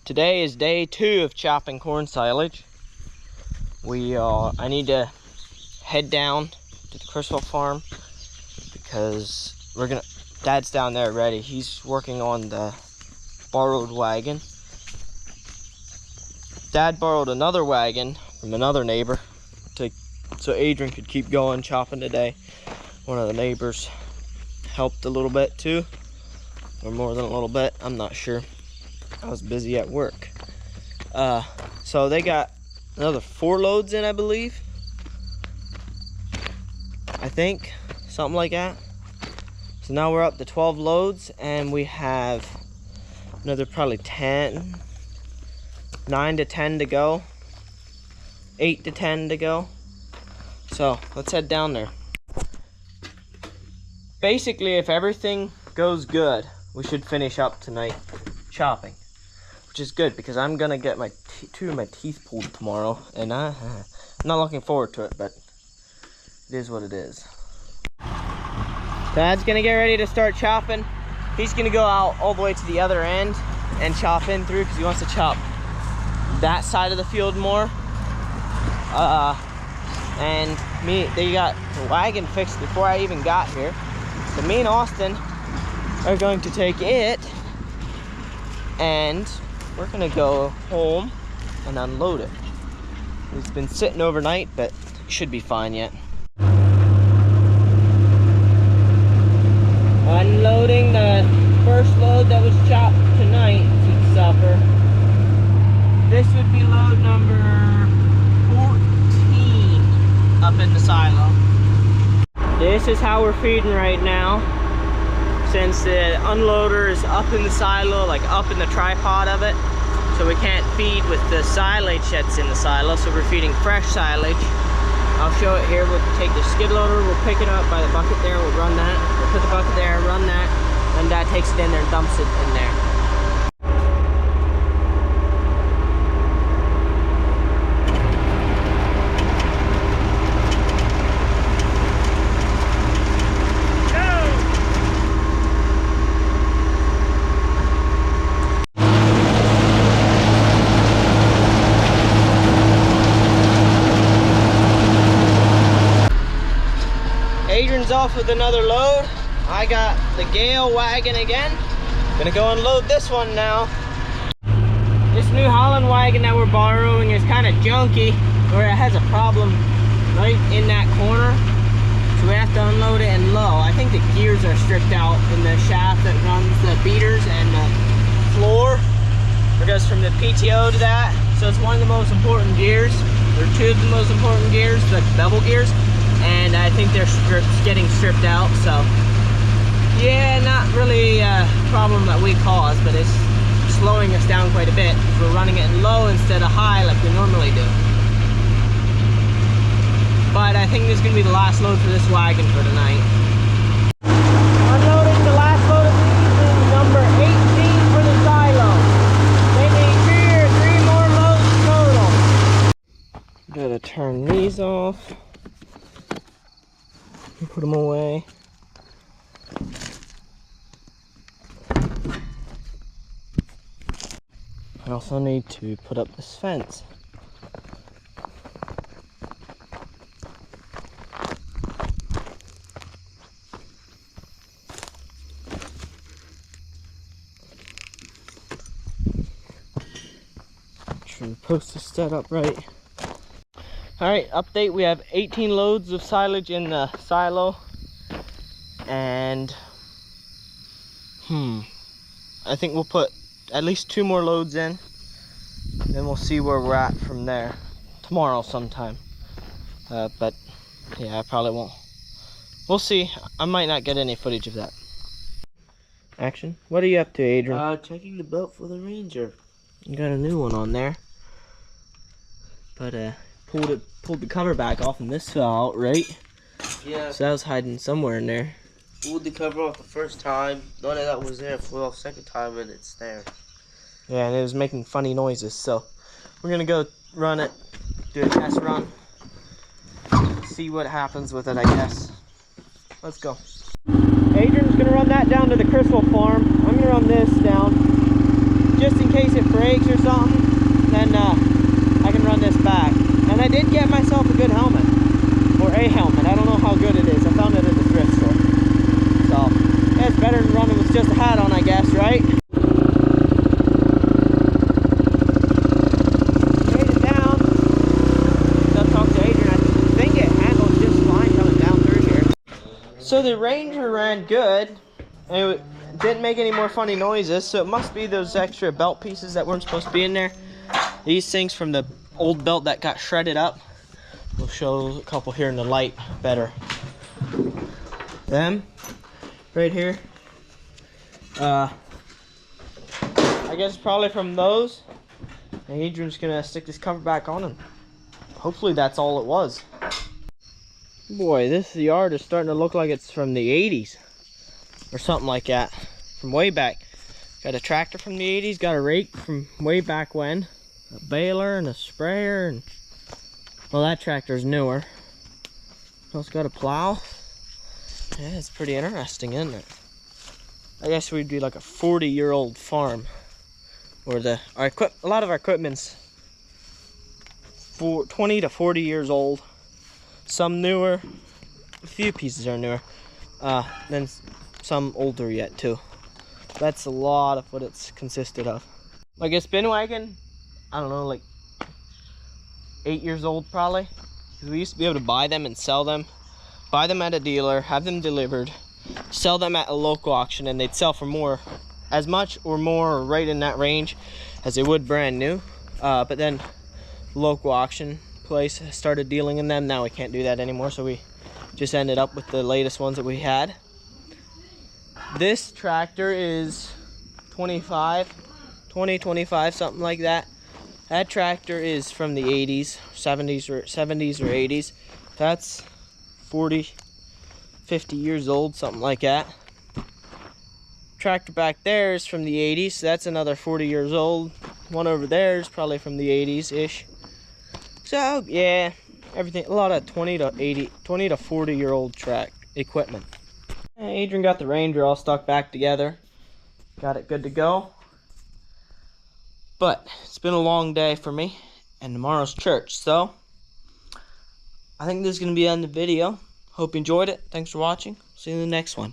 Today is day 2 of chopping corn silage. I need to head down to the Crystal farm because Dad's down there already. He's working on the borrowed wagon. Dad borrowed another wagon from another neighbor so Adrian could keep going chopping today. One of the neighbors helped a little bit too, or more than a little bit, I'm not sure. I was busy at work. So they got another 4 loads in, I believe. I think, something like that. So now we're up to 12 loads and we have another probably 9 to 10 to go. 8 to 10 to go. So let's head down there. Basically, if everything goes good, we should finish up tonight chopping, which is good because I'm gonna get my 2 of my teeth pulled tomorrow, and I'm not looking forward to it, but it is what it is. Dad's gonna get ready to start chopping. He's gonna go out all the way to the other end and chop in through because he wants to chop that side of the field more. And they got the wagon fixed before I even got here. So me and Austin are going to take it and we're gonna go home and unload it. It's been sitting overnight, but it should be fine yet. Unloading the first load that was chopped tonight to supper. This would be load number 14 up in the silo. This is how we're feeding right now. Since the unloader is up in the silo, like up in the tripod of it, so we can't feed with the silage that's in the silo, so we're feeding fresh silage. I'll show it here. We'll take the skid loader, we'll pick it up by the bucket there, we'll run that, we'll put the bucket there, run that, and Dad takes it in there and dumps it in there. Adrian's off with another load. I got the Gale wagon again. Gonna go unload this one now. This New Holland wagon that we're borrowing is kind of junky, or it has a problem right in that corner. So we have to unload it in low. I think the gears are stripped out in the shaft that runs the beaters and the floor. It goes from the PTO to that. So it's one of the most important gears, or 2 of the most important gears, the bevel gears. And I think they're getting stripped out, so yeah, not really a problem that we caused, but it's slowing us down quite a bit. We're running it in low instead of high like we normally do. But I think this is going to be the last load for this wagon for tonight. Unloading the last load of these is number 18 for the silo. They need 2 or 3 more loads total. Gotta turn these off. Put them away. I also need to put up this fence. Make sure the post is set up right. Alright, update, we have 18 loads of silage in the silo, and I think we'll put at least 2 more loads in, then we'll see where we're at from there tomorrow sometime. But yeah, I probably won't. We'll see. I might not get any footage of that. Action. What are you up to, Adrian? Checking the belt for the Ranger. You got a new one on there, but pulled the cover back off and this fell out, right? Yeah. So that was hiding somewhere in there. Pulled the cover off the first time. None of that was there. For the second time, and it's there. Yeah, and it was making funny noises. So we're gonna go run it, do a test run, see what happens with it, I guess. Let's go. Adrian's gonna run that down to the Crystal farm. I'm gonna run this down. just in case it breaks or something, then I can run this back. And I did get myself a good helmet, or a helmet. I don't know how good it is. I found it at the thrift store. So yeah, it's better than running with just a hat on, I guess, right? Made it down. I'll talk to Adrian. I think it handled just fine coming down through here. So the Ranger ran good, and it didn't make any more funny noises, so it must be those extra belt pieces that weren't supposed to be in there. These things from the old belt that got shredded up. We'll show a couple here in the light better. Them right here. I guess probably from those. And Adrian's gonna stick this cover back on, and hopefully that's all it was. Boy, this yard is starting to look like it's from the 80s or something like that, from way back. Got a tractor from the 80s, got a rake from way back when, a baler and a sprayer, and well, that tractor's newer. Also got a plow. Yeah, it's pretty interesting, isn't it? I guess we'd be like a 40-year-old farm, or a lot of our equipment's 20 to 40 years old. Some newer, a few pieces are newer, then some older yet too. That's a lot of what it's consisted of. Like a spin wagon, I don't know, like 8 years old probably. We used to be able to buy them and sell them. Buy them at a dealer, have them delivered, sell them at a local auction, and they'd sell for more, as much or more, or right in that range as they would brand new. But then local auction place started dealing in them. Now we can't do that anymore, so we just ended up with the latest ones that we had. This tractor is 25, something like that. That tractor is from the 80s, 70s or 80s. That's 40, 50 years old, something like that. Tractor back there is from the 80s, so that's another 40 years old. One over there is probably from the 80s-ish. So yeah, everything, a lot of 20 to 40 year old track equipment. Adrian got the Ranger all stuck back together. Got it good to go. But it's been a long day for me, and tomorrow's church, so I think this is going to be the end of the video. Hope you enjoyed it. Thanks for watching. See you in the next one.